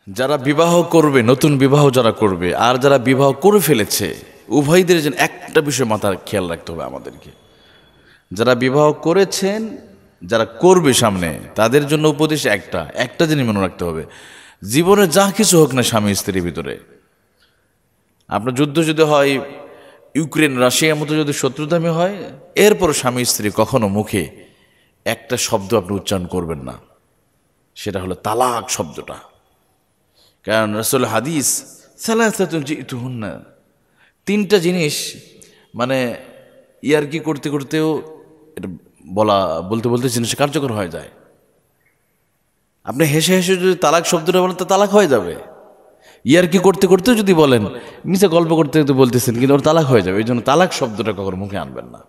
যারা বিবাহ করবে, নতুন বিবাহ যারা করবে আর যারা বিবাহ করে ফেলেছে, উভয়দের যেন একটা বিষয় মাথার খেয়াল রাখতে হবে আমাদেরকে। যারা বিবাহ করেছেন, যারা করবে সামনে, তাদের জন্য উপদেশ একটা জিনিস মনে রাখতে হবে, জীবনে যা কিছু হোক না স্বামী স্ত্রীর ভিতরে, আপনার যুদ্ধ যদি হয়, ইউক্রেন রাশিয়ার মতো যদি শত্রুতামি হয়, এরপর স্বামী স্ত্রী কখনো মুখে একটা শব্দ আপনি উচ্চারণ করবেন না, সেটা হলো তালাক শব্দটা। কারণ রাসূল হাদিস সালাসাতুন জিতুহুন্না, তিনটা জিনিস, মানে ইয়ারকি করতে করতেও এটা বলতে বলতে জিনিস কার্যকর হয়ে যায়। আপনি হেসে হেসে যদি তালাক শব্দটা বলেন তো তালাক হয়ে যাবে। ইয়ারকি করতে করতেও যদি বলেন, মিশে গল্প করতে করতে বলতেছেন, কিন্তু ওর তালাক হয়ে যাবে। এই জন্য তালাক শব্দটা কখনো মুখে আনবেন না।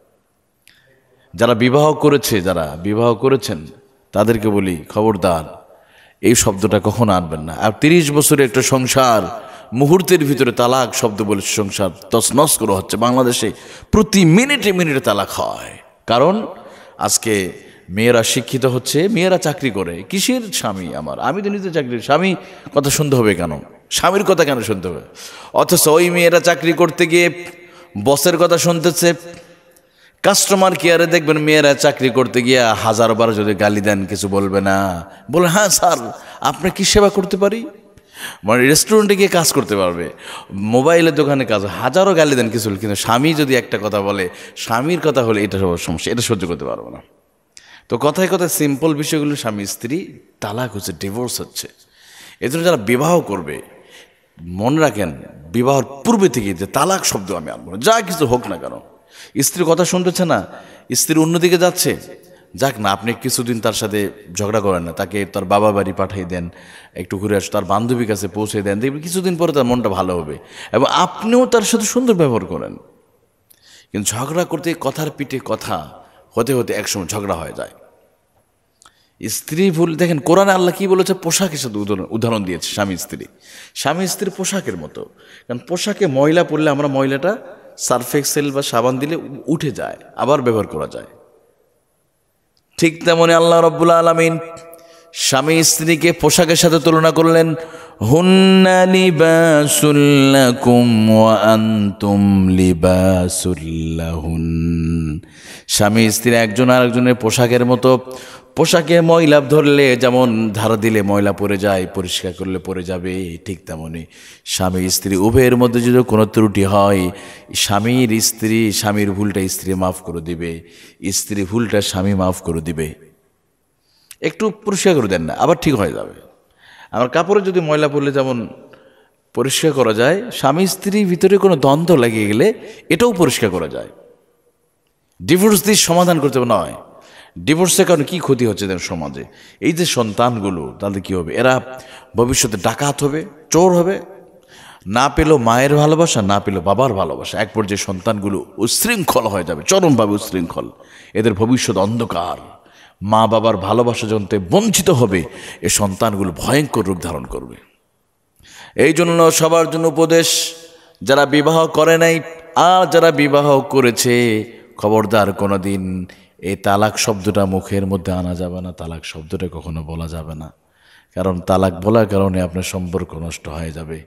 যারা বিবাহ করেছেন তাদেরকে বলি, খবরদার এই শব্দটা কখনো আনবেন না। আর 30 বছরের একটা সংসার মুহূর্তের ভিতরে তালাক শব্দ বলে সংসার তছনছ করে হচ্ছে। বাংলাদেশে প্রতি মিনিটে মিনিটে তালাক হয়। কারণ আজকে মেয়েরা শিক্ষিত হচ্ছে, মেয়েরা চাকরি করে। কিসের স্বামী আমার? আমি তো নিজে চাকরি, স্বামী কথা শুনতে হবে কেন? স্বামীর কথা কেন শুনতে হবে? অথচ ওই মেয়েরা চাকরি করতে গিয়ে বসের কথা শুনতেছে। কাস্টমার কেয়ারে দেখবেন মেয়েরা চাকরি করতে গিয়ে 1000 বার যদি গালি দেন কিছু বলবে না, বলে হ্যাঁ স্যার আপনি কি সেবা করতে পারি। মানে রেস্টুরেন্টে গিয়ে কাজ করতে পারবে, মোবাইলের দোকানে কাজ, হাজারো গালি দেন কিছু, কিন্তু স্বামী যদি একটা কথা বলে, স্বামীর কথা হলে এটা সবার সমস্যা, এটা সহ্য করতে পারবো না। তো কথায় কথায় সিম্পল বিষয়গুলো স্বামী স্ত্রী তালাক হচ্ছে, ডিভোর্স হচ্ছে। এজন্য যারা বিবাহ করবে মনে রাখেন, বিবাহের পূর্বে থেকে যে তালাক শব্দ আমি আনবো না, যা কিছু হোক না কেন। স্ত্রীর কথা শুনতেছে না, স্ত্রী অন্যদিকে যাচ্ছে, যাক না, আপনি কিছুদিন তার সাথে ঝগড়া করেন না, তাকে তার বাবা বাড়ি পাঠিয়ে দেন, একটু ঘুরে আসে, তার বান্ধবীর কাছে পৌঁছে দেন, দেখবেন কিছুদিন পরে তার মনটা ভালো হবে এবং আপনিও তার সাথে সুন্দর ব্যবহার করেন। কিন্তু ঝগড়া করতে কথার পিঠে কথা হতে হতে একসময় ঝগড়া হয়ে যায়। স্ত্রী ভুল, দেখেন কোরআনে আল্লাহ কি বলেছে, পোশাকের সাথে উদাহরণ দিয়েছে স্বামী স্ত্রী পোশাকের মতো। কারণ পোশাকে ময়লা পড়লে আমরা ময়লাটা সার্ফ এক্সেল বা সাবান দিলে উঠে যায়, আবার ব্যবহার করা যায়। ঠিক তেমনি আল্লাহ রাব্বুল আলামিন স্বামী স্ত্রীকে পোশাকের সাথে তুলনা করলেন, হুন্না লিবাসুল লাকুম ওয়া আনতুম লিবাসুল লাহুন। স্বামী স্ত্রী একজন আরেকজনের পোশাকের মতো। পোশাকে ময়লা ধরলে যেমন ধারা দিলে ময়লা পড়ে যায়, পরিষ্কার করলে পড়ে যাবে, ঠিক তেমনি স্বামী স্ত্রী উভয়ের মধ্যে যদি কোনো ত্রুটি হয়, স্বামীর ভুলটা স্ত্রী মাফ করে দিবে, স্ত্রী ভুলটা স্বামী মাফ করে দিবে। একটু পরিষ্কার করে দেন না, আবার ঠিক হয়ে যাবে। আমার কাপড়ে যদি ময়লা পড়লে যেমন পরিষ্কার করা যায়, স্বামী স্ত্রীর ভিতরে কোনো দ্বন্দ্ব লাগিয়ে গেলে এটাও পরিষ্কার করা যায়। ডিভোর্স দিয়ে সমাধান করতে হবে নয়। ডিভোর্সের কারণে কী ক্ষতি হচ্ছে দেন সমাজে? এই যে সন্তানগুলো, তাদের কী হবে? এরা ভবিষ্যতে ডাকাত হবে, চোর হবে, না পেল মায়ের ভালোবাসা, না পেল বাবার ভালোবাসা। এক পর্যায়ে সন্তানগুলো উচ্ছৃঙ্খল হয়ে যাবে, চরমভাবে উচ্ছৃঙ্খল। এদের ভবিষ্যৎ অন্ধকার। মা বাবার ভালোবাসা জানতে বঞ্চিত হবে, এ সন্তানগুলো ভয়ঙ্কর রূপ ধারণ করবে। এই জন্য সবার জন্য উপদেশ, যারা বিবাহ করে নাই আর যারা বিবাহ করেছে, খবরদার কোনোদিন এই তালাক শব্দটা মুখের মধ্যে আনা যাবে না, তালাক শব্দটা কখনো বলা যাবে না। কারণ তালাক বলার কারণে আপনার সম্পর্ক নষ্ট হয়ে যাবে।